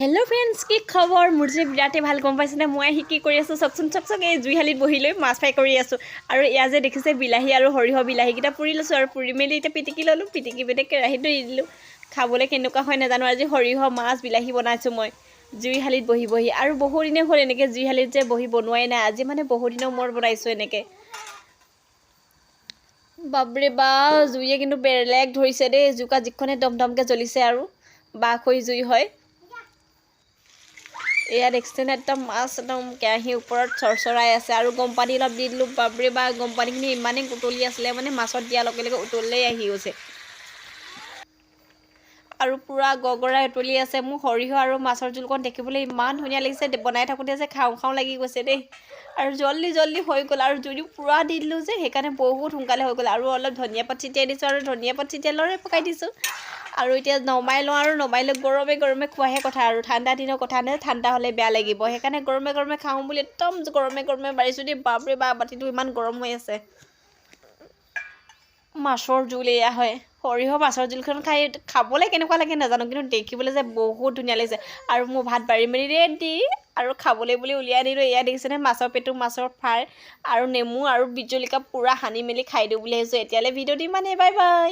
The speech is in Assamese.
হেল্ল' ফ্ৰেণ্ডছ, কি খবৰ? মোৰ যে বিৰাটেই ভাল, গম পাইছেনে? মই আহি কি কৰি আছোঁ চাওকচোন। এই জুইশালিত বহি লৈ মাছ ফ্ৰাই কৰি আছোঁ। আৰু এয়া যে দেখিছে বিলাহী আৰু সৰিয়হ, বিলাহীকেইটা পুৰি লৈছোঁ আৰু পুৰি মেলি এতিয়া পিটিকি ল'লোঁ। পিটিকি পিনে কেৰাহীত দি দিলোঁ। খাবলৈ কেনেকুৱা হয় নাজানো। আজি সৰিয়হ, মাছ, বিলাহী বনাইছোঁ মই জুইশালিত বহি বহি। আৰু বহুদিনে হ'ল এনেকৈ জুইশালিত যে বহি বনোৱাই নাই। আজি মানে বহুদিনৰ মূৰত বনাইছোঁ এনেকৈ। বাপৰে বা, জুইয়ে কিন্তু বেলেগ ধৰিছে দেই। জুইকা যিখনে দমদমকৈ জ্বলিছে আৰু বাঁহখৰি জুই হয়। এয়া দেখিছেনে, একদম মাছ একদম কেৰাহীৰ ওপৰত চৰচৰাই আছে। আৰু গৰম পানী অলপ দি দিলোঁ। বাপৰে বা, গৰম পানীখিনি ইমানেই উতলি আছিলে, মানে মাছত দিয়াৰ লগে লগে উতলেই আহি গৈছে। আৰু পূৰা গগৰাই উতলি আছে। মোৰ সৰিয়হ আৰু মাছৰ জোলকণ দেখিবলৈ ইমান ধুনীয়া লাগিছে। বনাই থাকোঁতে যে খাওঁ খাওঁ লাগি গৈছে দেই। আৰু জল্দি জল্দি হৈ গ'ল। আৰু জুইটো পূৰা দি দিলোঁ যে, সেইকাৰণে বহুত সোনকালে হৈ গ'ল। আৰু অলপ ধনিয়া পাত ছটিয়াই দিছোঁ, আৰু ধনিয়া পাত ছটিয়াই পকাই দিছোঁ। আৰু এতিয়া নমাই লওঁ, আৰু নমাই লৈ গৰমে গৰমে খোৱাহে কথা। আৰু ঠাণ্ডা দিনৰ কথা নহয়, ঠাণ্ডা হ'লে বেয়া লাগিব। সেইকাৰণে গৰমে গৰমে খাওঁ বুলি একদম গৰমে গৰমে বাঢ়িছোঁ দেই। বাপৰে বা, বাতিটো ইমান গৰম হৈ আছে। মাছৰ জোল এয়া হয়। সৰিয়হ মাছৰ জোলখন খাবলৈ কেনেকুৱা লাগে নাজানো, কিন্তু দেখিবলৈ যে বহুত ধুনীয়া লাগিছে। আৰু মোৰ ভাত বাঢ়ি মেলি ৰেডি। আৰু খাবলৈ বুলি উলিয়াই দিলোঁ। এয়া দেখিছেনে, মাছৰ পেটু, মাছৰ ফ্ৰাই আৰু নেমু আৰু বিট জলকীয়া পূৰা সানি মেলি খাই দিওঁ বুলি ভাবিছোঁ। এতিয়ালৈ ভিডিঅ'টো ইমানেই, বাই বাই।